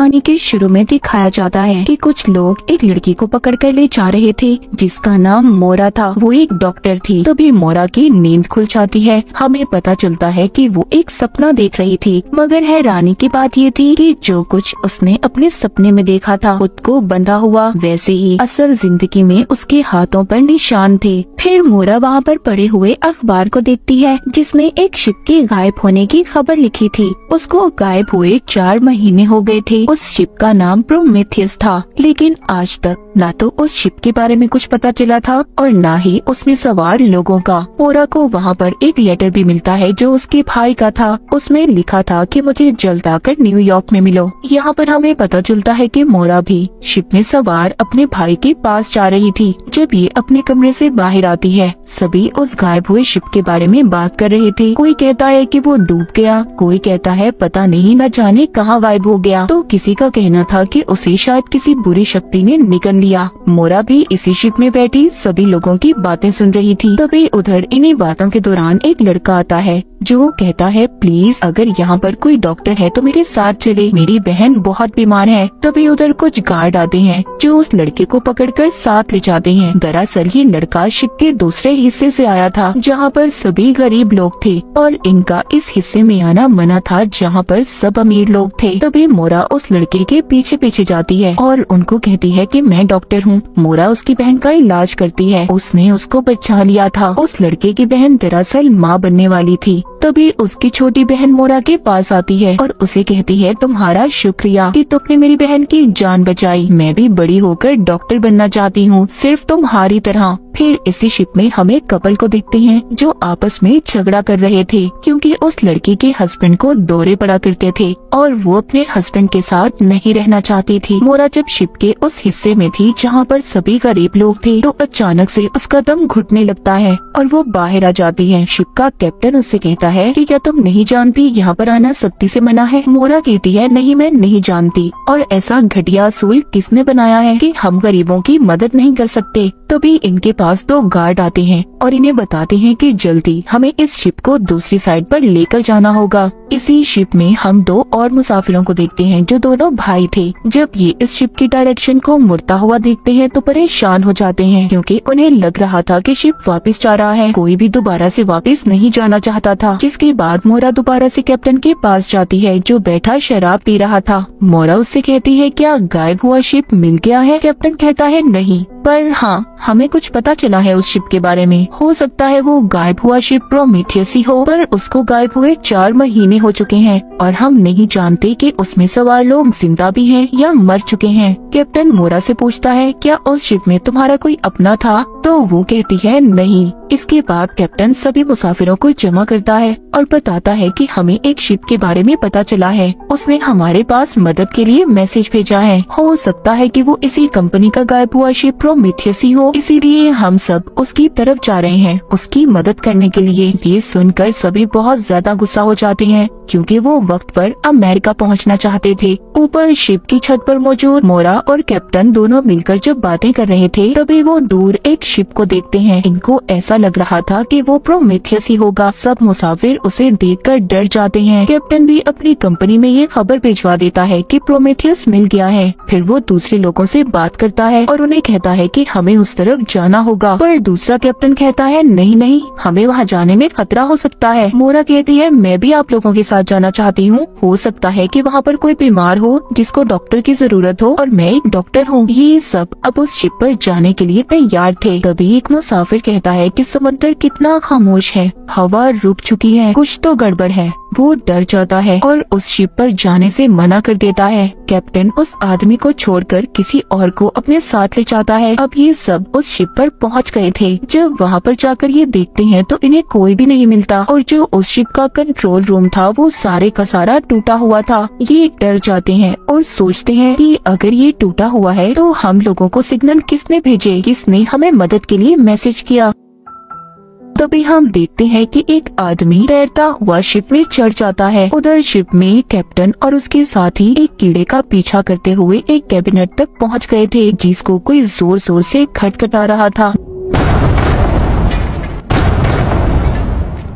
कहानी के शुरू में दिखाया जाता है कि कुछ लोग एक लड़की को पकड़कर ले जा रहे थे जिसका नाम मोरा था। वो एक डॉक्टर थी। तभी मोरा की नींद खुल जाती है। हमें पता चलता है कि वो एक सपना देख रही थी, मगर हैरानी की बात ये थी कि जो कुछ उसने अपने सपने में देखा था खुद को बंधा हुआ, वैसे ही असल जिंदगी में उसके हाथों पर निशान थे। फिर मोरा वहाँ पर पड़े हुए अखबार को देखती है जिसमें एक शिप के गायब होने की खबर लिखी थी। उसको गायब हुए 4 महीने हो गए थे। उस शिप का नाम प्रोमेथियस था, लेकिन आज तक ना तो उस शिप के बारे में कुछ पता चला था और ना ही उसमें सवार लोगों का। मोरा को वहाँ पर एक लेटर भी मिलता है जो उसके भाई का था। उसमें लिखा था कि मुझे जल्द आकर न्यूयॉर्क में मिलो। यहाँ पर हमें पता चलता है कि मोरा भी शिप में सवार अपने भाई के पास जा रही थी। जब ये अपने कमरे से बाहर आती है, सभी उस गायब हुए शिप के बारे में बात कर रहे थे। कोई कहता है कि वो डूब गया, कोई कहता है पता नहीं न जाने कहाँ गायब हो गया, तो किसी का कहना था कि उसे शायद किसी बुरी शक्ति ने निगल लिया। मोरा भी इसी शिप में बैठी सभी लोगों की बातें सुन रही थी। तभी उधर इन्हीं बातों के दौरान एक लड़का आता है जो कहता है प्लीज अगर यहाँ पर कोई डॉक्टर है तो मेरे साथ चले, मेरी बहन बहुत बीमार है। तभी उधर कुछ गार्ड आते हैं जो उस लड़के को पकड़कर साथ ले जाते हैं। दरअसल ये लड़का शिप के दूसरे हिस्से से आया था जहाँ पर सभी गरीब लोग थे और इनका इस हिस्से में आना मना था जहाँ पर सब अमीर लोग थे। तभी मोरा उस लड़के के पीछे पीछे जाती है और उनको कहती है कि मैं डॉक्टर हूँ। मोरा उसकी बहन का इलाज करती है। उसने उसको बचा लिया था। उस लड़के की बहन दरअसल माँ बनने वाली थी। तभी उसकी छोटी बहन मोरा के पास आती है और उसे कहती है तुम्हारा शुक्रिया कि तुमने मेरी बहन की जान बचाई। मैं भी बड़ी होकर डॉक्टर बनना चाहती हूँ, सिर्फ तुम्हारी तरह। फिर इसी शिप में हमें कपल को देखते हैं जो आपस में झगड़ा कर रहे थे क्योंकि उस लड़की के हस्बैंड को दौरे पड़ा करते थे और वो अपने हस्बैंड के साथ नहीं रहना चाहती थी। मोरा जब शिप के उस हिस्से में थी जहाँ पर सभी गरीब लोग थे तो अचानक से उसका दम घुटने लगता है और वो बाहर आ जाती है। शिप का कैप्टन उससे कहता है कि क्या तुम नहीं जानती यहाँ पर आना सख्ती से मना है। मोरा कहती है नहीं मैं नहीं जानती, और ऐसा घटिया असूल किसने बनाया है कि हम गरीबों की मदद नहीं कर सकते। तभी इनके पास 2 गार्ड आते हैं और इन्हें बताते हैं कि जल्दी हमें इस शिप को दूसरी साइड पर लेकर जाना होगा। इसी शिप में हम 2 और मुसाफिरों को देखते हैं जो दोनों भाई थे। जब ये इस शिप की डायरेक्शन को मुड़ता हुआ देखते हैं तो परेशान हो जाते हैं क्योंकि उन्हें लग रहा था कि शिप वापस जा रहा है। कोई भी दोबारा से वापस नहीं जाना चाहता था। जिसके बाद मोरा दोबारा से कैप्टन के पास जाती है जो बैठा शराब पी रहा था। मोरा उससे कहती है क्या गायब हुआ शिप मिल गया है? कैप्टन कहता है नहीं, पर हाँ हमें कुछ पता चला है उस शिप के बारे में। हो सकता है वो गायब हुआ शिप प्रोमेथियस ही हो, पर उसको गायब हुए 4 महीने हो चुके हैं और हम नहीं जानते कि उसमें सवार लोग जिंदा भी हैं या मर चुके हैं। कैप्टन मोरा से पूछता है क्या उस शिप में तुम्हारा कोई अपना था? तो वो कहती है नहीं। इसके बाद कैप्टन सभी मुसाफिरों को जमा करता है और बताता है कि हमें एक शिप के बारे में पता चला है। उसने हमारे पास मदद के लिए मैसेज भेजा है। हो सकता है कि वो इसी कंपनी का गायब हुआ शिप प्रोमेथियस ही हो, इसीलिए हम सब उसकी तरफ जा रहे हैं उसकी मदद करने के लिए। ये सुनकर सभी बहुत ज्यादा गुस्सा हो जाते हैं क्योंकि वो वक्त पर अमेरिका पहुंचना चाहते थे। ऊपर शिप की छत पर मौजूद मोरा और कैप्टन दोनों मिलकर जब बातें कर रहे थे तभी वो दूर एक शिप को देखते हैं। इनको ऐसा लग रहा था कि वो प्रोमेथियस ही होगा। सब मुसाफिर उसे देखकर डर जाते हैं। कैप्टन भी अपनी कंपनी में ये खबर भिजवा देता है कि प्रोमेथियस मिल गया है। फिर वो दूसरे लोगों से बात करता है और उन्हें कहता है कि हमें उस तरफ जाना होगा, पर दूसरा कैप्टन कहता है नहीं नहीं हमें वहाँ जाने में खतरा हो सकता है। मोरा कहती है मैं भी आप लोगों के साथ जाना चाहती हूँ। हो सकता है कि वहाँ पर कोई बीमार हो जिसको डॉक्टर की जरूरत हो और मैं एक डॉक्टर हूँ। ये सब अब उस शिप पर जाने के लिए तैयार थे। तभी एक मुसाफिर कहता है कि समंदर कितना खामोश है, हवा रुक चुकी है, कुछ तो गड़बड़ है। वो डर जाता है और उस शिप पर जाने से मना कर देता है। कैप्टन उस आदमी को छोड़कर किसी और को अपने साथ ले जाता है। अब ये सब उस शिप पर पहुंच गए थे। जब वहाँ पर जाकर ये देखते हैं तो इन्हें कोई भी नहीं मिलता और जो उस शिप का कंट्रोल रूम था वो सारे का सारा टूटा हुआ था। ये डर जाते हैं और सोचते हैं कि अगर ये टूटा हुआ है तो हम लोगों को सिग्नल किसने भेजे, किसने हमें मदद के लिए मैसेज किया। तभी हम देखते हैं कि एक आदमी तैरता हुआ शिप में चढ़ जाता है। उधर शिप में कैप्टन और उसके साथी एक कीड़े का पीछा करते हुए एक कैबिनेट तक पहुंच गए थे जिसको कोई जोर जोर से खटखटा रहा था।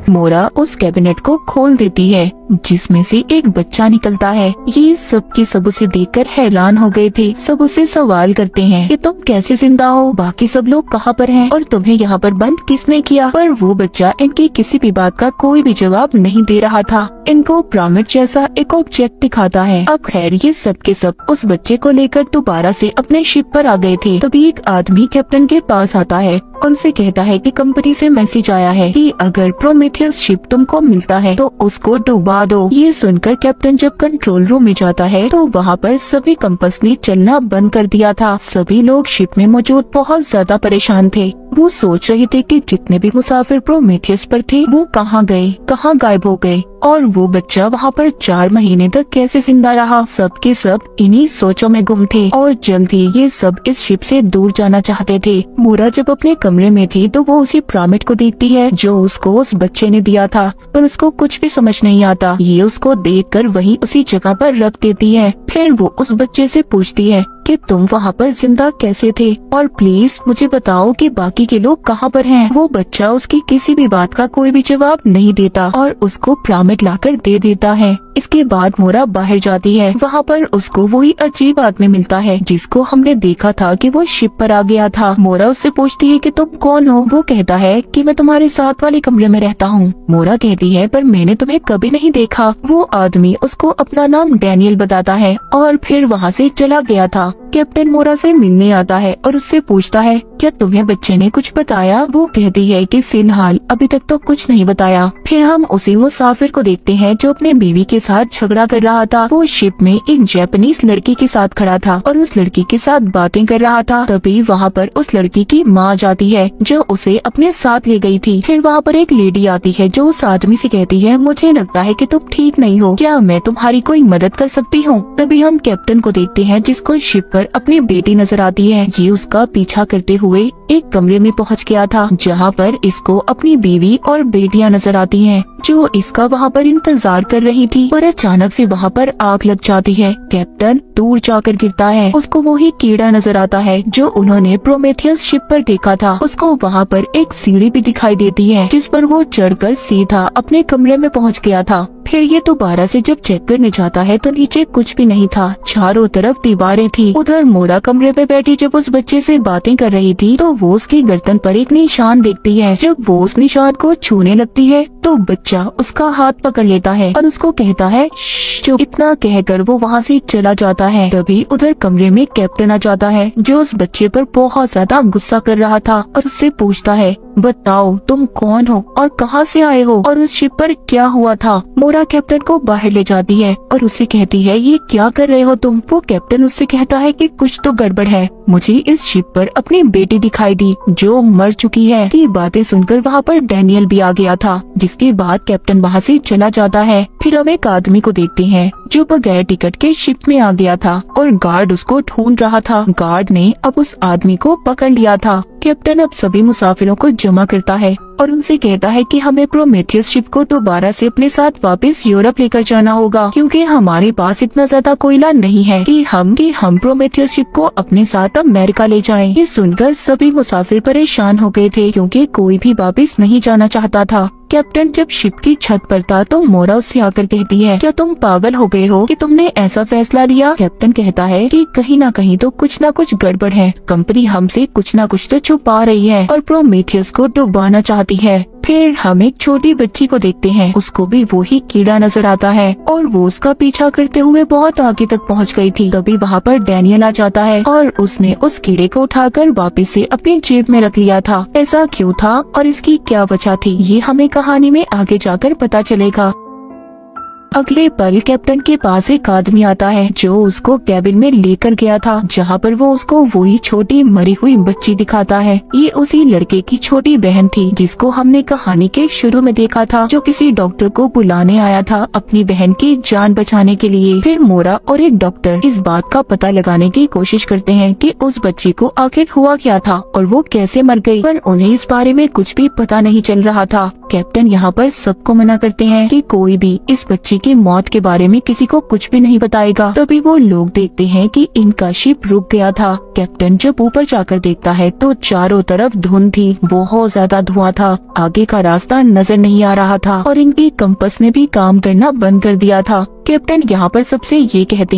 मोरा उस कैबिनेट को खोल देती है जिसमें से एक बच्चा निकलता है। ये सब के सब उसे देखकर हैरान हो गए थे। सब उसे सवाल करते हैं कि तुम कैसे जिंदा हो, बाकी सब लोग कहाँ पर हैं और तुम्हें यहाँ पर बंद किसने किया। पर वो बच्चा इनकी किसी भी बात का कोई भी जवाब नहीं दे रहा था। इनको पिरामिड जैसा एक ऑब्जेक्ट दिखाता है। अब खैर ये सब के सब उस बच्चे को लेकर दोबारा से अपने शिप पर आ गए थे। तभी एक आदमी कैप्टन के पास आता है, उनसे कहता है कि कंपनी से मैसेज आया है कि अगर प्रोमेथियस शिप तुमको मिलता है तो उसको डुबा दो। ये सुनकर कैप्टन जब कंट्रोल रूम में जाता है तो वहाँ पर सभी कंपस ने चलना बंद कर दिया था। सभी लोग शिप में मौजूद बहुत ज्यादा परेशान थे। वो सोच रहे थे कि जितने भी मुसाफिर प्रोमेथियस पर थे वो कहाँ गए, कहाँ गायब हो गए और वो बच्चा वहाँ पर 4 महीने तक कैसे जिंदा रहा। सब के सब इन्हीं सोचों में गुम थे और जल्द ही ये सब इस शिप से दूर जाना चाहते थे। मोरा जब अपने कमरे में थी तो वो उसी पिरामिड को देखती है जो उसको उस बच्चे ने दिया था, पर उसको कुछ भी समझ नहीं आता। ये उसको देखकर वहीं उसी जगह पर रख देती है। फिर वो उस बच्चे से पूछती है कि तुम वहाँ पर जिंदा कैसे थे और प्लीज मुझे बताओ कि बाकी के लोग कहाँ पर हैं। वो बच्चा उसकी किसी भी बात का कोई भी जवाब नहीं देता और उसको पिरामिड लाकर दे देता है। इसके बाद मोरा बाहर जाती है। वहाँ पर उसको वही अजीब आदमी मिलता है जिसको हमने देखा था कि वो शिप पर आ गया था। मोरा उससे पूछती है कि तुम कौन हो। वो कहता है कि मैं तुम्हारे साथ वाले कमरे में रहता हूँ। मोरा कहती है पर मैंने तुम्हें कभी नहीं देखा। वो आदमी उसको अपना नाम डैनियल बताता है और फिर वहाँ से चला गया था। कैप्टन मोरा से मिलने आता है और उससे पूछता है क्या तुम्हें बच्चे ने कुछ बताया। वो कहती है कि फिलहाल अभी तक तो कुछ नहीं बताया। फिर हम उसी मुसाफिर को देखते हैं जो अपने बीवी के साथ झगड़ा कर रहा था। वो शिप में एक जापानीज लड़की के साथ खड़ा था और उस लड़की के साथ बातें कर रहा था। तभी वहाँ पर उस लड़की की माँ जाती है जो उसे अपने साथ ले गई थी। फिर वहाँ पर एक लेडी आती है जो उस आदमी से कहती है मुझे लगता है कि तुम ठीक नहीं हो, क्या मैं तुम्हारी कोई मदद कर सकती हूँ। तभी हम कैप्टन को देखते हैं जिसको शिप पर अपनी बेटी नजर आती है। ये उसका पीछा करते हुए एक कमरे में पहुंच गया था जहां पर इसको अपनी बीवी और बेटियां नजर आती हैं जो इसका वहां पर इंतजार कर रही थी। पर अचानक से वहां पर आग लग जाती है। कैप्टन दूर जाकर गिरता है। उसको वही कीड़ा नजर आता है जो उन्होंने प्रोमेथियस शिप पर देखा था। उसको वहां पर एक सीढ़ी भी दिखाई देती है जिस पर वो चढ़कर सीधा अपने कमरे में पहुंच गया था। फिर ये दोबारा से जब चेक करने जाता है तो नीचे कुछ भी नहीं था। चारों तरफ दीवारें थी। उधर मोरा कमरे पे बैठी जब उस बच्चे से बातें कर रही थी तो वो उसकी गर्दन पर एक निशान देखती है। जब वो उस निशान को छूने लगती है तो बच्चा उसका हाथ पकड़ लेता है और उसको कहता है चुप। इतना कहकर वो वहाँ से चला जाता है। तभी उधर कमरे में कैप्टन आ जाता है जो उस बच्चे पर बहुत ज्यादा गुस्सा कर रहा था और उससे पूछता है बताओ तुम कौन हो और कहाँ से आए हो और उस शिप पर क्या हुआ था। मोरा कैप्टन को बाहर ले जाती है और उसे कहती है ये क्या कर रहे हो तुम। वो कैप्टन उससे कहता है कि कुछ तो गड़बड़ है, मुझे इस शिप पर अपनी बेटी दिखाई दी जो मर चुकी है। ये बातें सुनकर वहाँ पर डैनियल भी आ गया था जिसके बाद कैप्टन वहाँ से चला जाता है। फिर हम एक आदमी को देखते हैं जो बगैर टिकट के शिप में आ गया था और गार्ड उसको ढूंढ रहा था। गार्ड ने अब उस आदमी को पकड़ लिया था। कैप्टन अब सभी मुसाफिरों को जमा करता है और उनसे कहता है कि हमें प्रोमेथियस शिप को दोबारा से अपने साथ वापस यूरोप लेकर जाना होगा क्योंकि हमारे पास इतना ज्यादा कोयला नहीं है कि हम प्रोमेथियस शिप को अपने साथ अमेरिका ले जाएं। ये सुनकर सभी मुसाफिर परेशान हो गए थे क्योंकि कोई भी वापस नहीं जाना चाहता था। कैप्टन जब शिप की छत पर था तो मोरा उससे आकर कहती है क्या तुम पागल हो गए हो कि तुमने ऐसा फैसला लिया। कैप्टन कहता है कि कहीं ना कहीं तो कुछ ना कुछ गड़बड़ है, कंपनी हमसे कुछ ना कुछ तो छुपा रही है और प्रोमेथियस को डुबाना चाहती है। फिर हम एक छोटी बच्ची को देखते हैं, उसको भी वही कीड़ा नजर आता है और वो उसका पीछा करते हुए बहुत आगे तक पहुंच गई थी। तभी वहाँ पर डैनियल आ जाता है और उसने उस कीड़े को उठाकर वापस से अपनी जेब में रख लिया था। ऐसा क्यों था और इसकी क्या वजह थी ये हमें कहानी में आगे जाकर पता चलेगा। अगले पल कैप्टन के पास एक आदमी आता है जो उसको कैबिन में लेकर गया था जहाँ पर वो उसको वही छोटी मरी हुई बच्ची दिखाता है। ये उसी लड़के की छोटी बहन थी जिसको हमने कहानी के शुरू में देखा था जो किसी डॉक्टर को बुलाने आया था अपनी बहन की जान बचाने के लिए। फिर मोरा और एक डॉक्टर इस बात का पता लगाने की कोशिश करते हैं कि उस बच्ची को आखिर हुआ क्या था और वो कैसे मर गई, पर उन्हें इस बारे में कुछ भी पता नहीं चल रहा था। कैप्टन यहाँ पर सबको मना करते हैं कि कोई भी इस बच्ची की मौत के बारे में किसी को कुछ भी नहीं बताएगा। तभी वो लोग देखते हैं कि इनका शिप रुक गया था। कैप्टन जब ऊपर जाकर देखता है तो चारों तरफ धुंध थी, बहुत ज्यादा धुआं था, आगे का रास्ता नजर नहीं आ रहा था और इनके कंपास ने भी काम करना बंद कर दिया था। कैप्टन यहाँ पर सबसे ये कहते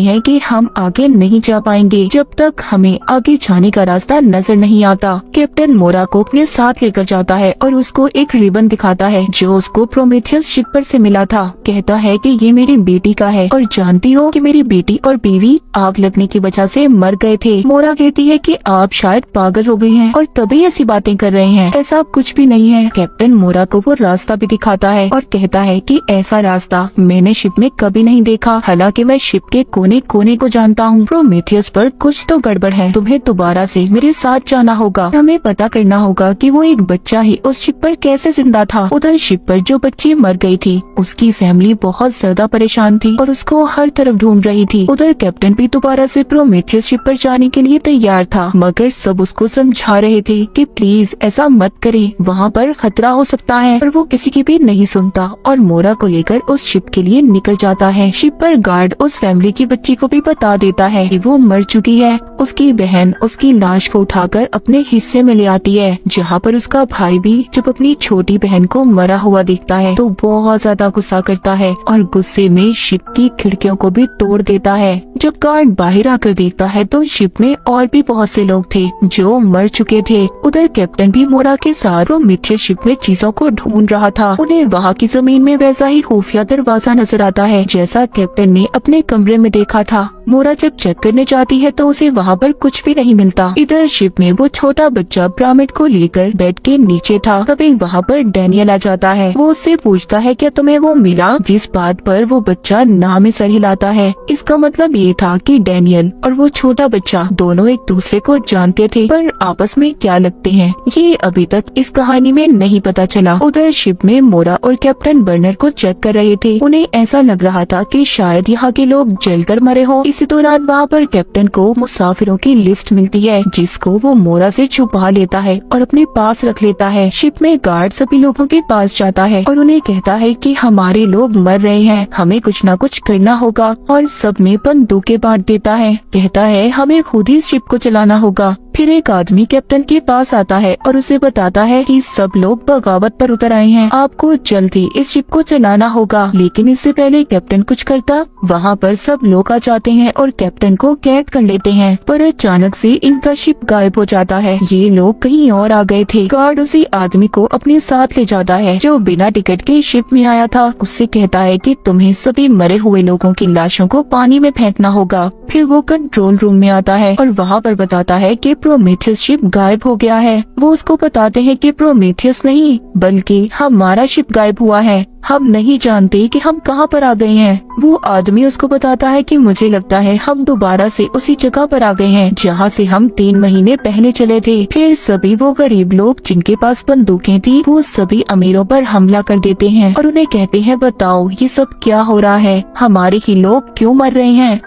हैं कि हम आगे नहीं जा पाएंगे जब तक हमें आगे जाने का रास्ता नजर नहीं आता। कैप्टन मोरा को अपने साथ लेकर जाता है और उसको एक रिबन दिखाता है जो उसको प्रोमेथियस शिपर से मिला था। कहता है कि ये मेरी बेटी का है और जानती हो कि मेरी बेटी और बीवी आग लगने की वजह से मर गए थे। मोरा कहती है कि आप शायद पागल हो गई हैं और तभी ऐसी बातें कर रहे हैं, ऐसा कुछ भी नहीं है। कैप्टन मोरा को वो रास्ता भी दिखाता है और कहता है कि ऐसा रास्ता मैंने शिप में कभी नहीं देखा, हालांकि मैं शिप के कोने कोने को जानता हूँ। प्रोमेथियस पर कुछ तो गड़बड़ है, तुम्हें दोबारा से मेरे साथ जाना होगा, हमें पता करना होगा कि वो एक बच्चा ही उस शिप पर कैसे जिंदा था। उधर शिप पर जो बच्ची मर गई थी उसकी फैमिली बहुत ज्यादा परेशान थी और उसको हर तरफ ढूंढ रही थी। उधर कैप्टन भी दोबारा से प्रोमेथियस शिप पर जाने के लिए तैयार था, मगर सब उसको समझा रहे थे कि प्लीज ऐसा मत करे, वहाँ पर खतरा हो सकता है, पर वो किसी की भी नहीं सुनता और मोरा को लेकर उस शिप के लिए निकल जाता है। शिप पर गार्ड उस फैमिली की बच्ची को भी बता देता है कि वो मर चुकी है। उसकी बहन उसकी लाश को उठाकर अपने हिस्से में ले आती है, जहाँ पर उसका भाई भी जब अपनी छोटी बहन को मरा हुआ देखता है तो बहुत ज्यादा गुस्सा करता है और गुस्से में शिप की खिड़कियों को भी तोड़ देता है। जब गार्ड बाहर आकर देखता है तो शिप में और भी बहुत से लोग थे जो मर चुके थे। उधर कैप्टन भी मोरा के साथ प्रोमेथियस शिप में चीजों को ढूंढ रहा था। उन्हें वहाँ की जमीन में वैसा ही खुफिया दरवाजा नजर आता है जैसा कैप्टन ने अपने कमरे में देखा था। मोरा जब चेक करने जाती है तो उसे वहाँ पर कुछ भी नहीं मिलता। इधर शिप में वो छोटा बच्चा पिरामिड को लेकर बेड के नीचे था। तभी वहाँ पर डैनियल आ जाता है। वो उससे पूछता है क्या तुम्हें वो मिला, जिस बात पर वो बच्चा ना में सर हिलाता है। इसका मतलब ये था कि डैनियल और वो छोटा बच्चा दोनों एक दूसरे को जानते थे, पर आपस में क्या लगते हैं ये अभी तक इस कहानी में नहीं पता चला। उधर शिप में मोरा और कैप्टन बर्नर को चेक कर रहे थे। उन्हें ऐसा लग रहा था कि शायद यहाँ के लोग जलकर मरे हों। इसी दौरान वहाँ पर कैप्टन को मुसाफिरों की लिस्ट मिलती है जिसको वो मोरा से छुपा लेता है और अपने पास रख लेता है। शिप में गार्ड सभी लोगों के पास जाता है और उन्हें कहता है कि हमारे लोग मर रहे हैं, हमें कुछ न कुछ करना होगा और सब में बंदूकें बांट देता है। कहता है हमें खुद ही शिप को चलाना होगा। फिर एक आदमी कैप्टन के पास आता है और उसे बताता है कि सब लोग बगावत पर उतर आए हैं, आपको जल्द ही इस शिप को चलाना होगा। लेकिन इससे पहले कैप्टन कुछ करता, वहाँ पर सब लोग आ जाते हैं और कैप्टन को कैद कर लेते हैं, पर अचानक से इनका शिप गायब हो जाता है। ये लोग कहीं और आ गए थे। गार्ड उसी आदमी को अपने साथ ले जाता है जो बिना टिकट के शिप में आया था। उससे कहता है कि तुम्हें सभी मरे हुए लोगों की लाशों को पानी में फेंकना होगा। फिर वो कंट्रोल रूम में आता है और वहाँ पर बताता है कि प्रोमेथियस शिप गायब हो गया है। वो उसको बताते हैं कि प्रोमेथियस नहीं बल्कि हमारा शिप गायब हुआ है, हम नहीं जानते कि हम कहाँ पर आ गए हैं। वो आदमी उसको बताता है कि मुझे लगता है हम दोबारा से उसी जगह पर आ गए हैं जहाँ से हम 3 महीने पहले चले थे। फिर सभी वो गरीब लोग जिनके पास बंदूकें थी वो सभी अमीरों पर हमला कर देते हैं और उन्हें कहते हैं बताओ ये सब क्या हो रहा है, हमारे ही लोग क्यों मर रहे हैं।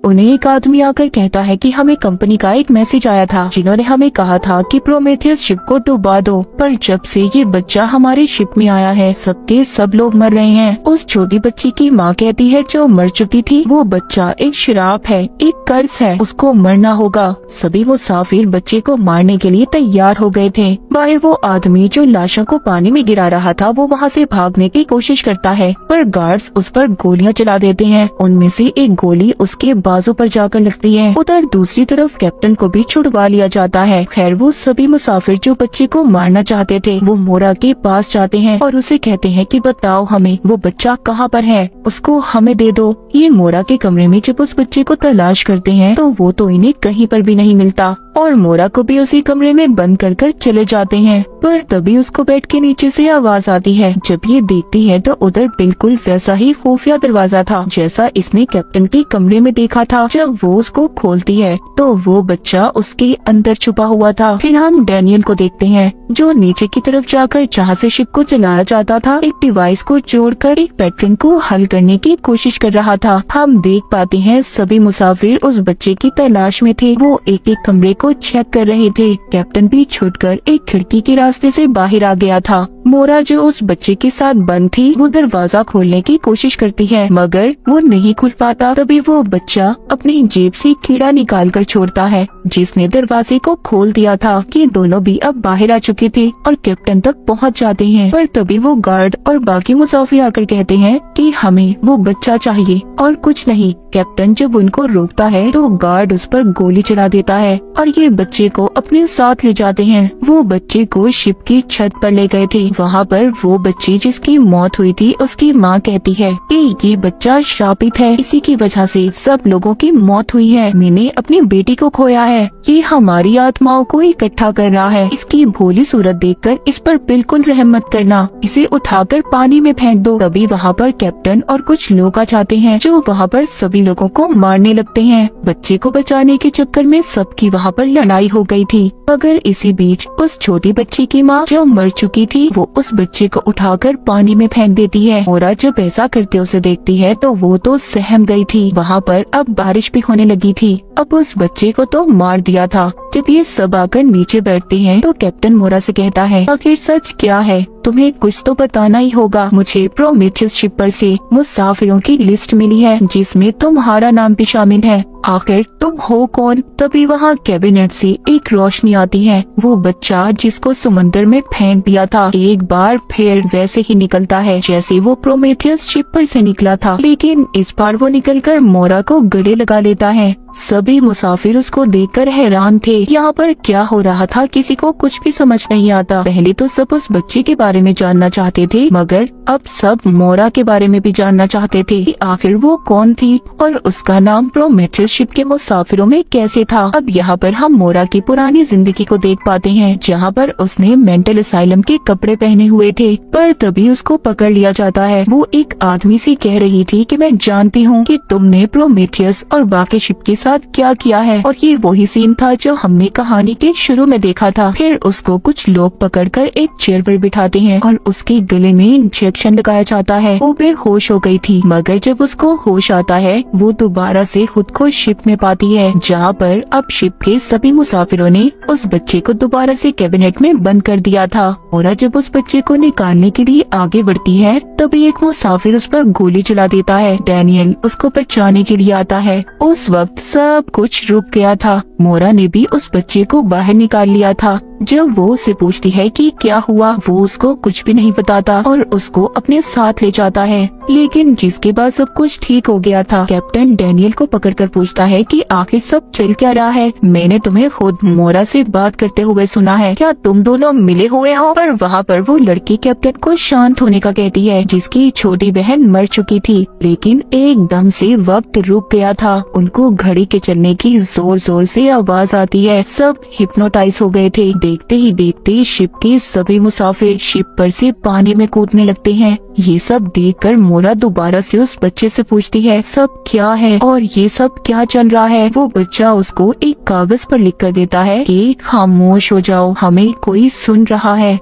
उन्हें एक आदमी आकर कहता है कि हमें कंपनी का एक मैसेज आया था जिन्होंने हमें कहा था कि प्रोमेथियस शिप को डुबा दो, पर जब से ये बच्चा हमारे शिप में आया है सबके सब लोग मर रहे हैं। उस छोटी बच्ची की माँ कहती है जो मर चुकी थी वो बच्चा एक श्राप है, एक कर्ज है, उसको मरना होगा। सभी मुसाफिर बच्चे को मारने के लिए तैयार हो गए थे। बाहर वो आदमी जो लाशों को पानी में गिरा रहा था वो वहाँ से भागने की कोशिश करता है, पर गार्ड्स उस पर गोलियां चला देते हैं। उनमें से एक गोली उसके बाजू पर जाकर लगती है। उधर दूसरी तरफ कैप्टन को भी छुड़वा लिया जाता है। खैर वो सभी मुसाफिर जो बच्चे को मारना चाहते थे वो मोरा के पास जाते हैं और उसे कहते हैं कि बताओ हमें वो बच्चा कहाँ पर है, उसको हमें दे दो। ये मोरा के कमरे में जब उस बच्चे को तलाश करते हैं तो वो तो इन्हें कहीं पर भी नहीं मिलता और मोरा को भी उसी कमरे में बंद कर चले जाते हैं। पर तभी उसको बेड के नीचे से आवाज आती है। जब ये देखती है तो उधर बिल्कुल वैसा ही खुफिया दरवाजा था जैसा इसने कैप्टन के कमरे में देखा था। जब वो उसको खोलती है तो वो बच्चा उसके अंदर छुपा हुआ था। फिर हम डैनियल को देखते हैं जो नीचे की तरफ जाकर जहाँ से शिप को चलाया जाता था एक डिवाइस को जोड़कर एक पैटर्न को हल करने की कोशिश कर रहा था। हम देख पाते हैं सभी मुसाफिर उस बच्चे की तलाश में थे। वो एक एक कमरे को चेक कर रहे थे। कैप्टन भी छुटकर एक खिड़की के रास्ते से बाहर आ गया था। मोरा जो उस बच्चे के साथ बंद थी वो दरवाजा खोलने की कोशिश करती है मगर वो नहीं खुल पाता। तभी वो बच्चा अपनी जेब से कीड़ा निकाल कर छोड़ता है जिसने दरवाजे को खोल दिया था। ये दोनों भी अब बाहर आ चुके थे और कैप्टन तक पहुंच जाते हैं। पर तभी वो गार्ड और बाकी मुसाफिर आकर कहते हैं कि हमें वो बच्चा चाहिए और कुछ नहीं। कैप्टन जब उनको रोकता है तो गार्ड उस पर गोली चला देता है और ये बच्चे को अपने साथ ले जाते हैं। वो बच्चे को शिप की छत पर ले गए थे। वहाँ पर वो बच्ची जिसकी मौत हुई थी उसकी माँ कहती है कि ये बच्चा श्रापित है, इसी की वजह से सब लोगों की मौत हुई है। मैंने अपनी बेटी को खोया है। ये हमारी आत्माओं को इकट्ठा कर रहा है। इसकी भोली सूरत देखकर इस पर बिल्कुल रहम मत करना। इसे उठाकर पानी में फेंक दो। तभी वहाँ पर कैप्टन और कुछ लोग आ जाते हैं जो वहाँ पर सभी लोगों को मारने लगते हैं। बच्चे को बचाने के चक्कर में सबकी वहाँ पर लड़ाई हो गई थी। मगर इसी बीच उस छोटी बच्ची की माँ जो मर चुकी थी वो उस बच्चे को उठाकर पानी में फेंक देती है। मोरा जब ऐसा करते उसे देखती है तो वो तो सहम गई थी। वहाँ पर अब बारिश भी होने लगी थी। अब उस बच्चे को तो मार दिया था। जब ये सब आकर नीचे बैठते हैं तो कैप्टन मोरा से कहता है आखिर सच क्या है, तुम्हें कुछ तो बताना ही होगा। मुझे प्रोमेथियस शिप पर से मुसाफिरों की लिस्ट मिली है जिसमें तुम्हारा नाम भी शामिल है। आखिर तुम हो कौन? तभी वहाँ कैबिनेट से एक रोशनी आती है। वो बच्चा जिसको समंदर में फेंक दिया था एक बार फिर वैसे ही निकलता है जैसे वो प्रोमेथियस शिप पर से निकला था, लेकिन इस बार वो निकलकर मोरा को गले लगा लेता है। सभी मुसाफिर उसको देखकर हैरान थे। यहाँ पर क्या हो रहा था किसी को कुछ भी समझ नहीं आता। पहले तो सब उस बच्चे के बारे में जानना चाहते थे मगर अब सब मोरा के बारे में भी जानना चाहते थे कि आखिर वो कौन थी और उसका नाम प्रोमेथियस शिप के मुसाफिरों में कैसे था। अब यहाँ पर हम मोरा की पुरानी जिंदगी को देख पाते हैं जहाँ पर उसने मेंटल असाइलम के कपड़े पहने हुए थे। पर तभी उसको पकड़ लिया जाता है। वो एक आदमी से कह रही थी कि मैं जानती हूँ कि तुमने प्रोमेथियस और बाकी शिप के साथ क्या किया है और ये वही सीन था जो हमने कहानी के शुरू में देखा था। फिर उसको कुछ लोग पकड़कर एक चेयर पर बिठाते हैं और उसके गले में इंजेक्शन लगाया जाता है। वो बेहोश हो गई थी मगर जब उसको होश आता है वो दोबारा से खुद को शिप में पाती है जहाँ पर अब शिप के सभी मुसाफिरों ने उस बच्चे को दोबारा से कैबिनेट में बंद कर दिया था। और जब उस बच्चे को निकालने के लिए आगे बढ़ती है तभी एक मुसाफिर उस पर गोली चला देता है। डैनियल उसको बचाने के लिए आता है। उस वक्त सब कुछ रुक गया था। मोरा ने भी उस बच्चे को बाहर निकाल लिया था। जब वो उसे पूछती है कि क्या हुआ वो उसको कुछ भी नहीं बताता और उसको अपने साथ ले जाता है। लेकिन जिसके बाद सब कुछ ठीक हो गया था कैप्टन डैनियल को पकड़कर पूछता है कि आखिर सब चल क्या रहा है। मैंने तुम्हें खुद मोरा से बात करते हुए सुना है, क्या तुम दोनों मिले हुए हो? पर वहाँ पर वो लड़की कैप्टन को शांत होने का कहती है जिसकी छोटी बहन मर चुकी थी। लेकिन एकदम से वक्त रुक गया था। उनको घड़ी के चलने की जोर जोर से आवाज आती है। सब हिप्नोटाइज हो गए थे। देखते ही देखते शिप के सभी मुसाफिर शिप पर से पानी में कूदने लगते हैं। ये सब देखकर मोरा दोबारा से उस बच्चे से पूछती है सब क्या है और ये सब क्या चल रहा है। वो बच्चा उसको एक कागज पर लिख कर देता है कि खामोश हो जाओ, हमें कोई सुन रहा है।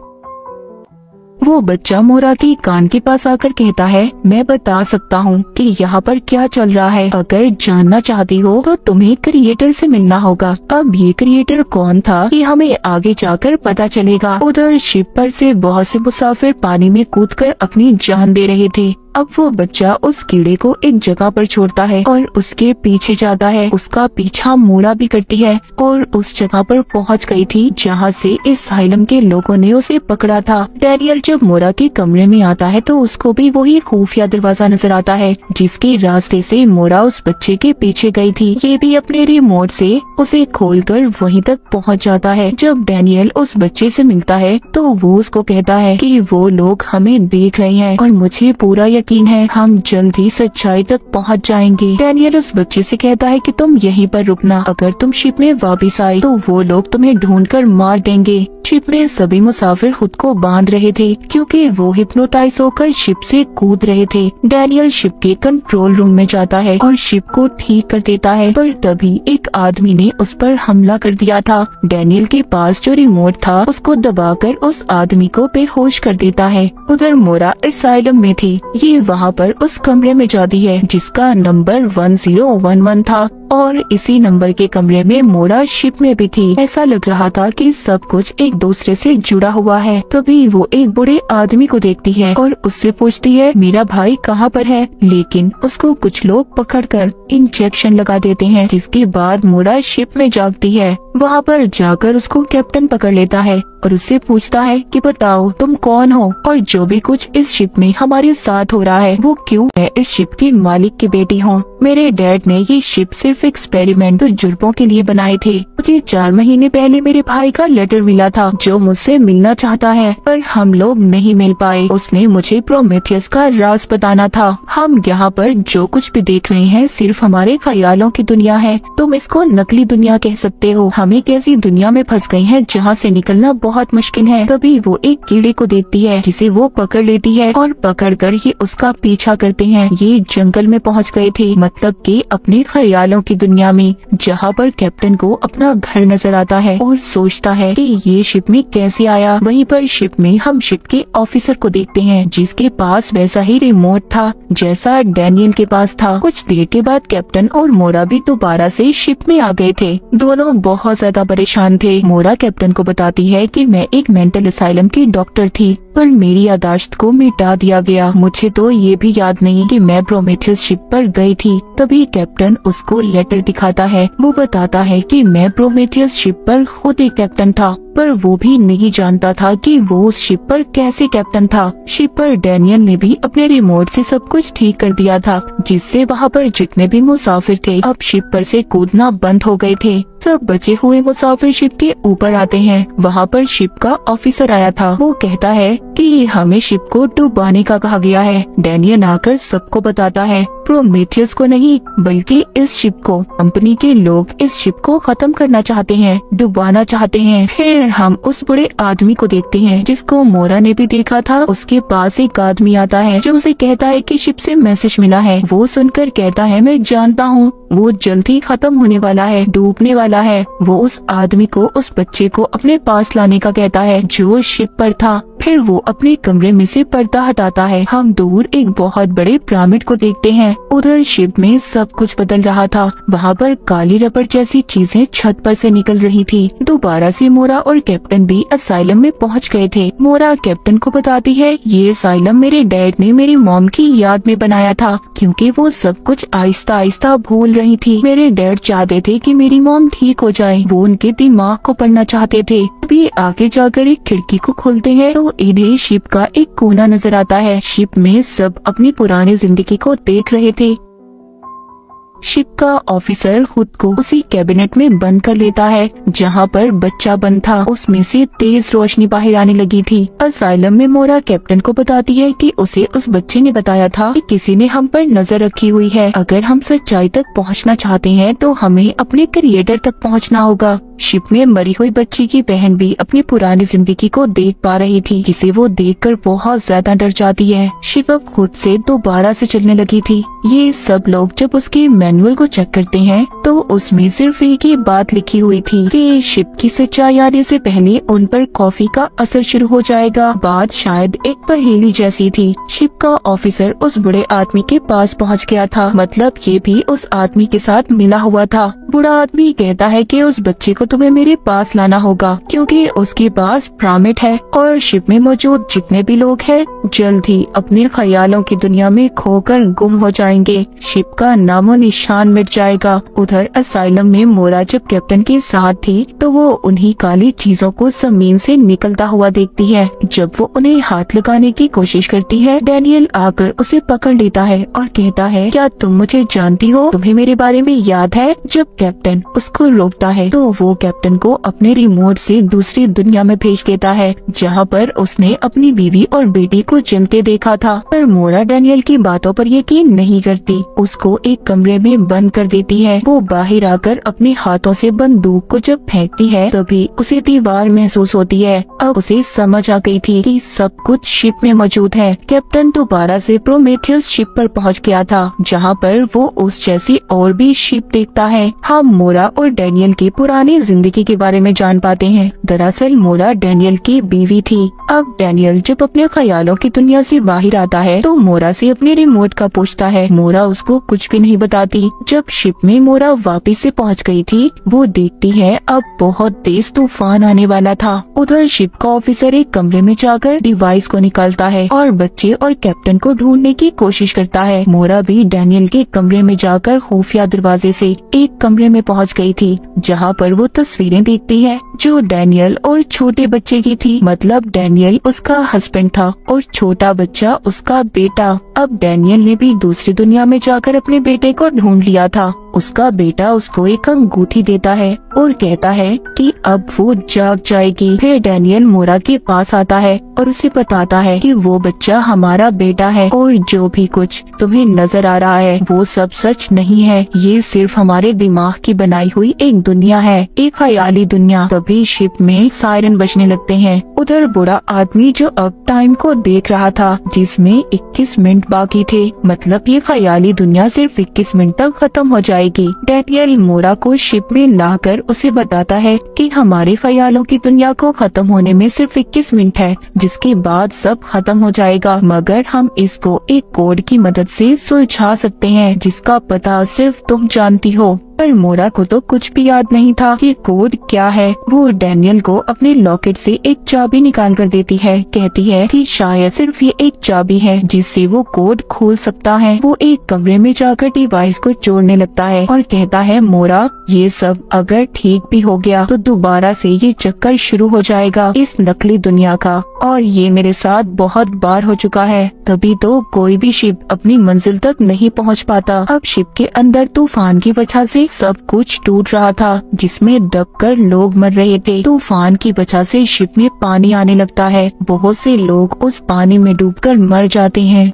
वो बच्चा मोरा के कान के पास आकर कहता है मैं बता सकता हूँ कि यहाँ पर क्या चल रहा है। अगर जानना चाहती हो तो तुम्हें क्रिएटर से मिलना होगा। अब ये क्रिएटर कौन था ये हमें आगे जाकर पता चलेगा। उधर शिप पर से बहुत से मुसाफिर पानी में कूदकर अपनी जान दे रहे थे। अब वो बच्चा उस कीड़े को एक जगह पर छोड़ता है और उसके पीछे जाता है। उसका पीछा मोरा भी करती है और उस जगह पर पहुंच गई थी जहां से इस साइलम के लोगों ने उसे पकड़ा था। डैनियल जब मोरा के कमरे में आता है तो उसको भी वही खुफिया दरवाजा नजर आता है जिसके रास्ते से मोरा उस बच्चे के पीछे गई थी। ये भी अपने रिमोट से उसे खोलकर वहीं तक पहुंच जाता है। जब डैनियल उस बच्चे से मिलता है तो वो उसको कहता है कि वो लोग हमें देख रहे हैं और मुझे पूरा यकीन है हम जल्द ही सच्चाई तक पहुंच जाएंगे। डैनियल उस बच्चे से कहता है कि तुम यहीं पर रुकना, अगर तुम शिप में वापस आए तो वो लोग तुम्हें ढूंढकर मार देंगे। शिप में सभी मुसाफिर खुद को बांध रहे थे क्योंकि वो हिप्नोटाइज होकर शिप से कूद रहे थे। डैनियल शिप के कंट्रोल रूम में जाता है और शिप को ठीक कर देता है, पर तभी एक आदमी ने उस पर हमला कर दिया था। डैनियल के पास जो रिमोट था उसको दबाकर उस आदमी को बेहोश कर देता है। उधर मोरा असाइलम में थी। ये वहाँ पर उस कमरे में जाती है जिसका नंबर 1011 था और इसी नंबर के कमरे में मोरा शिप में भी थी। ऐसा लग रहा था कि सब कुछ एक दूसरे से जुड़ा हुआ है। तभी वो एक बूढ़े आदमी को देखती है और उससे पूछती है मेरा भाई कहाँ पर है, लेकिन उसको कुछ लोग पकड़कर इंजेक्शन लगा देते हैं, जिसके बाद मोरा शिप में जागती है। वहाँ पर जाकर उसको कैप्टन पकड़ लेता है और उससे पूछता है कि बताओ तुम कौन हो और जो भी कुछ इस शिप में हमारे साथ हो रहा है वो क्यों। मैं इस शिप के मालिक की बेटी हूँ। मेरे डैड ने ये शिप सिर्फ एक्सपेरिमेंट तजुर्बों के लिए बनाए थे। मुझे 4 महीने पहले मेरे भाई का लेटर मिला था जो मुझसे मिलना चाहता है, पर हम लोग नहीं मिल पाए। उसने मुझे प्रोमेथियस का राज बताना था। हम यहाँ पर जो कुछ भी देख रहे हैं सिर्फ हमारे ख्यालों की दुनिया है। तुम इसको नकली दुनिया कह सकते हो। हम एक ऐसी दुनिया में फंस गए हैं जहाँ से निकलना बहुत मुश्किल है। तभी वो एक कीड़े को देखती है जिसे वो पकड़ लेती है और पकड़कर ये उसका पीछा करते हैं। ये जंगल में पहुँच गए थे, मतलब कि अपने ख्यालों की दुनिया में, जहाँ पर कैप्टन को अपना घर नजर आता है और सोचता है कि ये शिप में कैसे आया। वहीं पर शिप में हम शिप के ऑफिसर को देखते हैं जिसके पास वैसा ही रिमोट था जैसा डैनियल के पास था। कुछ देर के बाद कैप्टन और मोरा भी दोबारा से शिप में आ गए थे। दोनों बहुत ज्यादा परेशान थे। मोरा कैप्टन को बताती है कि मैं एक मेंटल असाइलम की डॉक्टर थी, पर मेरी यादाश्त को मिटा दिया गया। मुझे तो ये भी याद नहीं कि मैं प्रोमेथियस शिप पर गई थी। तभी कैप्टन उसको लेटर दिखाता है। वो बताता है कि मैं प्रोमेथियस शिप पर खुद एक कैप्टन था, पर वो भी नहीं जानता था कि वो उस शिप पर कैसे कैप्टन था। शिप पर डैनियल ने भी अपने रिमोट से सब कुछ ठीक कर दिया था, जिससे वहाँ पर जितने भी मुसाफिर थे अब शिप पर से कूदना बंद हो गए थे। सब बचे हुए मुसाफिर शिप के ऊपर आते हैं। वहाँ पर शिप का ऑफिसर आया था। वो कहता है कि हमें शिप को डुबाने का कहा गया है। डैनियल आकर सबको बताता है, प्रोमेथियस को नहीं बल्कि इस शिप को। कंपनी के लोग इस शिप को खत्म करना चाहते हैं, डुबाना चाहते हैं। फिर हम उस बड़े आदमी को देखते हैं जिसको मोरा ने भी देखा था। उसके पास एक आदमी आता है जो उसे कहता है कि शिप से मैसेज मिला है। वो सुनकर कहता है मैं जानता हूँ वो जल्द ही खत्म होने वाला है, डूबने वाला है। वो उस आदमी को, उस बच्चे को अपने पास लाने का कहता है जो शिप पर था। फिर वो अपने कमरे में से पर्दा हटाता है। हम दूर एक बहुत बड़े पिरामिड को देखते हैं। उधर शिप में सब कुछ बदल रहा था। वहाँ पर काली रबड़ जैसी चीजें छत पर से निकल रही थी। दोबारा से मोरा और कैप्टन भी असाइलम में पहुँच गए थे। मोरा कैप्टन को बताती है ये असाइलम मेरे डैड ने मेरी मॉम की याद में बनाया था, क्योंकि वो सब कुछ आहिस्ता आहिस्ता भूल रही थी। मेरे डैड चाहते थे कि मेरी मॉम ठीक हो जाए। वो उनके दिमाग को पढ़ना चाहते थे। अभी आगे जाकर एक खिड़की को खोलते हैं तो इन्हें शिप का एक कोना नजर आता है। शिप में सब अपनी पुरानी जिंदगी को देख रहे थे। शिप का ऑफिसर खुद को उसी कैबिनेट में बंद कर लेता है जहाँ पर बच्चा बंद था। उसमें से तेज रोशनी बाहर आने लगी थी। असाइलम में मोरा कैप्टन को बताती है कि उसे उस बच्चे ने बताया था कि किसी ने हम पर नजर रखी हुई है। अगर हम सच्चाई तक पहुँचना चाहते हैं तो हमें अपने क्रिएटर तक पहुँचना होगा। शिप में मरी हुई बच्ची की बहन भी अपनी पुरानी जिंदगी को देख पा रही थी, जिसे वो देखकर बहुत ज्यादा डर जाती है। शिप अब खुद से दोबारा से चलने लगी थी। ये सब लोग जब उसके मैनुअल को चेक करते हैं तो उसमें सिर्फ एक ही बात लिखी हुई थी कि शिप की सच्चाई आने से पहले उन पर कॉफी का असर शुरू हो जाएगा। बात शायद एक पहेली जैसी थी। शिप का ऑफिसर उस बड़े आदमी के पास पहुंच गया था, मतलब ये भी उस आदमी के साथ मिला हुआ था। बूढ़ा आदमी कहता है कि उस बच्चे को तुम्हें मेरे पास लाना होगा क्योंकि उसके पास पिरामिड है और शिप में मौजूद जितने भी लोग हैं जल्द ही अपने ख्यालों की दुनिया में खोकर गुम हो जाएंगे। शिप का नामो निशान मिट जाएगा। उधर असाइलम में मोरा जब कैप्टन के साथ थी तो वो उन्हीं काली चीजों को जमीन से निकलता हुआ देखती है। जब वो उन्हें हाथ लगाने की कोशिश करती है डैनियल आकर उसे पकड़ लेता है और कहता है क्या तुम मुझे जानती हो, तुम्हें मेरे बारे में याद है। जब कैप्टन उसको रोकता है तो वो वो कैप्टन को अपने रिमोट से दूसरी दुनिया में भेज देता है, जहाँ पर उसने अपनी बीवी और बेटी को जलते देखा था। पर मोरा डैनियल की बातों पर यकीन नहीं करती, उसको एक कमरे में बंद कर देती है। वो बाहर आकर अपने हाथों से बंदूक को जब फेंकती है तभी उसे दीवार महसूस होती है। अब उसे समझ आ गई थी कि सब कुछ शिप में मौजूद है। कैप्टन दोबारा से प्रोमेथियस शिप पर पहुंच गया था, जहां पर वो उस जैसी और भी शिप देखता है। हम मोरा और डैनियल की पुरानी जिंदगी के बारे में जान पाते हैं। दरअसल मोरा डैनियल की बीवी थी। अब डैनियल जब अपने ख्यालों की दुनिया से बाहर आता है तो मोरा से अपने रिमोट का पूछता है। मोरा उसको कुछ भी नहीं बताती। जब शिप में मोरा वापस से पहुंच गई थी, वो देखती है अब बहुत तेज तूफान आने वाला था। उधर शिप का ऑफिसर एक कमरे में जाकर डिवाइस को निकालता है और बच्चे और कैप्टन को ढूंढने की कोशिश करता है। मोरा भी डैनियल के कमरे में जाकर खुफिया दरवाजे से एक कमरे में पहुंच गई थी, जहां पर वो तस्वीरें देखती है जो डैनियल और छोटे बच्चे की थी। मतलब डैनियल उसका हस्बैंड था और छोटा बच्चा उसका बेटा। अब डैनियल ने भी दूसरी दुनिया में जाकर अपने बेटे को ढूंढ लिया था। उसका बेटा उसको एक अंगूठी देता है और कहता है कि अब वो जाग जाएगी। फिर डैनियल मोरा के पास आता है और उसे बताता है कि वो बच्चा हमारा बेटा है और जो भी कुछ तुम्हें नजर आ रहा है वो सब सच नहीं है। ये सिर्फ हमारे दिमाग की बनाई हुई एक दुनिया है, एक ख्याली दुनिया। तभी शिप में सायरन बजने लगते हैं। उधर बूढ़ा आदमी जो अब टाइम को देख रहा था, जिसमें 21 मिनट बाकी थे। मतलब ये ख्याली दुनिया सिर्फ 21 मिनट तक खत्म हो जाएगी। डैनियल मोरा को शिप में लाकर उसे बताता है कि हमारे ख्यालों की दुनिया को खत्म होने में सिर्फ 21 मिनट है, जिसके बाद सब खत्म हो जाएगा, मगर हम इसको एक कोड की मदद से सुलझा सकते हैं जिसका पता सिर्फ तुम जानती हो। पर मोरा को तो कुछ भी याद नहीं था कि कोड क्या है। वो डैनियल को अपने लॉकेट से एक चाबी निकाल कर देती है। कहती है कि शायद सिर्फ ये एक चाबी है जिससे वो कोड खोल सकता है। वो एक कमरे में जाकर डिवाइस को जोड़ने लगता है और कहता है, मोरा ये सब अगर ठीक भी हो गया तो दोबारा से ये चक्कर शुरू हो जाएगा इस नकली दुनिया का, और ये मेरे साथ बहुत बार हो चुका है। तभी तो कोई भी शिप अपनी मंजिल तक नहीं पहुंच पाता। अब शिप के अंदर तूफान की वजह से सब कुछ टूट रहा था, जिसमें दबकर लोग मर रहे थे। तूफान की वजह से शिप में पानी आने लगता है। बहुत से लोग उस पानी में डूबकर मर जाते हैं।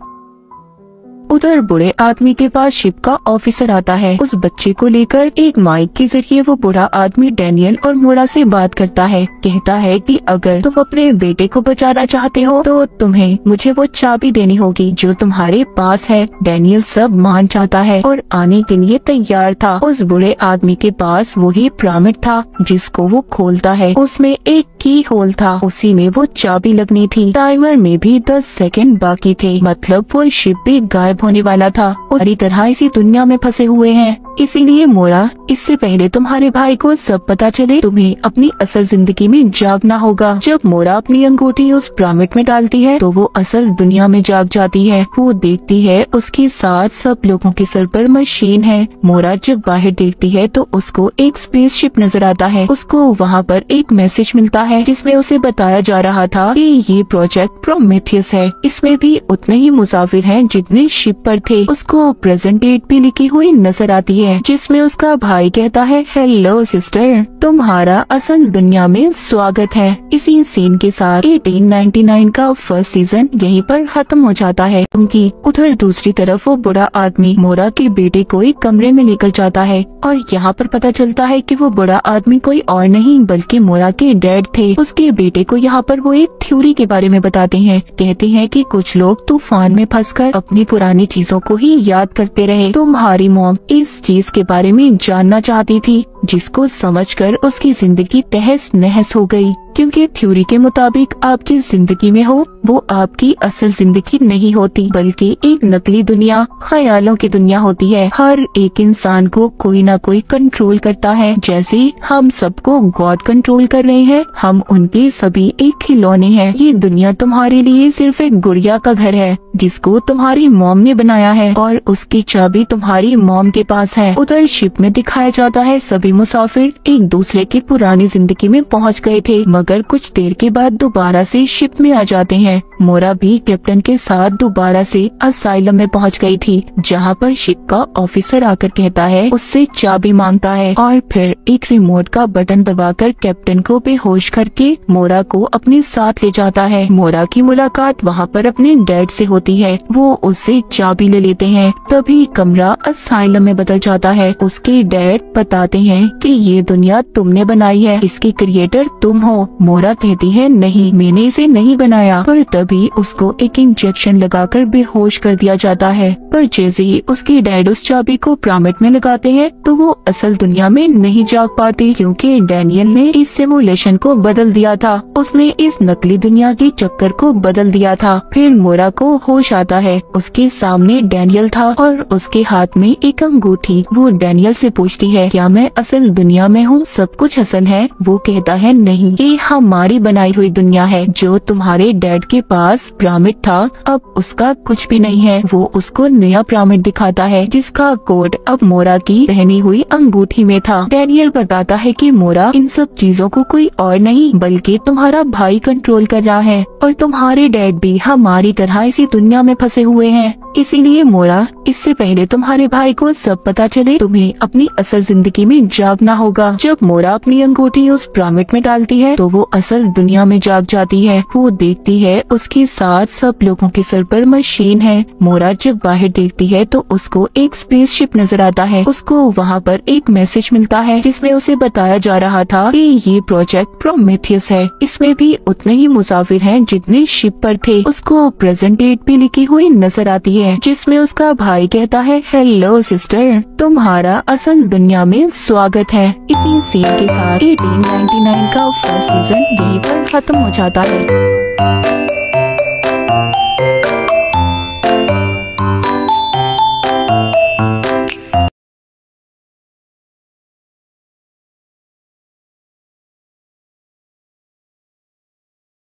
उधर बूढ़े आदमी के पास शिप का ऑफिसर आता है। उस बच्चे को लेकर एक माइक के जरिए वो बूढ़ा आदमी डैनियल और मोरा से बात करता है। कहता है कि अगर तुम अपने बेटे को बचाना चाहते हो तो तुम्हें मुझे वो चाबी देनी होगी जो तुम्हारे पास है। डैनियल सब मान जाता है और आने के लिए तैयार था। उस बूढ़े आदमी के पास वही पिरामिड था जिसको वो खोलता है। उसमें एक की होल था, उसी में वो चाबी लगनी थी। टाइमर में भी 10 सेकंड बाकी थे। मतलब वो शिप भी गायब होने वाला था। पूरी तरह इसी दुनिया में फंसे हुए हैं। इसीलिए मोरा, इससे पहले तुम्हारे भाई को सब पता चले तुम्हें अपनी असल जिंदगी में जागना होगा। जब मोरा अपनी अंगूठी उस पिरामिड में डालती है तो वो असल दुनिया में जाग जाती है। वो देखती है उसके साथ सब लोगों के सर पर मशीन है। मोरा जब बाहर देखती है तो उसको एक स्पेसशिप नजर आता है। उसको वहाँ पर एक मैसेज मिलता है जिसमें उसे बताया जा रहा था कि ये प्रोजेक्ट प्रोमेथियस है। इसमें भी उतने ही मुसाफिर हैं जितने शिप पर थे। उसको प्रेजेंट डेट भी लिखी हुई नजर आती है जिसमें उसका भाई कहता है, हेलो सिस्टर, तुम्हारा असल दुनिया में स्वागत है। इसी सीन के साथ 1899 का फर्स्ट सीजन यहीं पर खत्म हो जाता है। उनकी उधर दूसरी तरफ वो बूढ़ा आदमी मोरा के बेटे को एक कमरे में लेकर जाता है और यहाँ पर पता चलता है कि वो बूढ़ा आदमी कोई और नहीं बल्कि मोरा के डैड थे। उसके बेटे को यहाँ पर वो एक थ्योरी के बारे में बताते हैं। कहते हैं कि कुछ लोग तूफान में फंसकर अपनी पुरानी चीजों को ही याद करते रहे। तुम्हारी मॉम इस चीज के बारे में जानना चाहती थी, जिसको समझकर उसकी जिंदगी तहस नहस हो गई। क्योंकि थ्योरी के मुताबिक आप जिस जिंदगी में हो वो आपकी असल जिंदगी नहीं होती बल्कि एक नकली दुनिया, ख्यालों की दुनिया होती है। हर एक इंसान को कोई ना कोई कंट्रोल करता है। जैसे हम सबको गॉड कंट्रोल कर रहे हैं, हम उनके सभी एक खिलौने हैं। ये दुनिया तुम्हारे लिए सिर्फ एक गुड़िया का घर है जिसको तुम्हारी मॉम ने बनाया है और उसकी चाबी तुम्हारी मॉम के पास है। उधर शिप में दिखाया जाता है सभी सभी मुसाफिर एक दूसरे की पुरानी जिंदगी में पहुंच गए थे, मगर कुछ देर के बाद दोबारा से शिप में आ जाते हैं। मोरा भी कैप्टन के साथ दोबारा से असाइलम में पहुंच गई थी, जहां पर शिप का ऑफिसर आकर कहता है, उससे चाबी मांगता है और फिर एक रिमोट का बटन दबाकर कैप्टन को बेहोश करके मोरा को अपने साथ ले जाता है। मोरा की मुलाकात वहां पर अपने डैड से होती है। वो उससे चाबी ले लेते हैं। तभी कमरा असाइलम में बदल जाता है। उसके डैड बताते हैं कि ये दुनिया तुमने बनाई है, इसके क्रिएटर तुम हो। मोरा कहती है, नहीं, मैंने इसे नहीं बनाया। पर तभी उसको एक इंजेक्शन लगाकर बेहोश कर दिया जाता है। पर जैसे ही उसके डैड उस चाबी को पिरामिड में लगाते हैं तो वो असल दुनिया में नहीं जाग पाती, क्योंकि डैनियल ने इस सिमुलेशन को बदल दिया था। उसने इस नकली दुनिया के चक्कर को बदल दिया था। फिर मोरा को होश आता है। उसके सामने डैनियल था और उसके हाथ में एक अंगूठी। वो डैनियल से पूछती है, क्या मैं असल दुनिया में हूँ? सब कुछ असल है? वो कहता है, नहीं, ये हमारी बनाई हुई दुनिया है। जो तुम्हारे डैड के पास पिरामिड था, अब उसका कुछ भी नहीं है। वो उसको नया पिरामिड दिखाता है, जिसका कोड अब मोरा की पहनी हुई अंगूठी में था। डैनियल बताता है कि मोरा, इन सब चीजों को कोई और नहीं बल्कि तुम्हारा भाई कंट्रोल कर रहा है, और तुम्हारे डैड भी हमारी तरह इसी दुनिया में फंसे हुए हैं। इसीलिए मोरा, इससे पहले तुम्हारे भाई को सब पता चले, तुम्हें अपनी असल जिंदगी में जागना होगा। जब मोरा अपनी अंगूठी उस पिरामिड में डालती है तो वो असल दुनिया में जाग जाती है। वो देखती है उसके साथ सब लोगों के सर पर मशीन है। मोरा जब बाहर देखती है तो उसको एक स्पेसशिप नजर आता है। उसको वहाँ पर एक मैसेज मिलता है, जिसमें उसे बताया जा रहा था कि ये प्रोजेक्ट प्रोमेथियस है। इसमें भी उतने ही मुसाफिर हैं जितने शिप पर थे। उसको प्रेजेंट डेट भी लिखी हुई नजर आती है, जिसमें उसका भाई कहता है, हेलो सिस्टर, तुम्हारा असल दुनिया में स्वागत है। इसी सीन के साथ 1899 का फर्स्ट सीजन यहीं पर खत्म हो जाता है।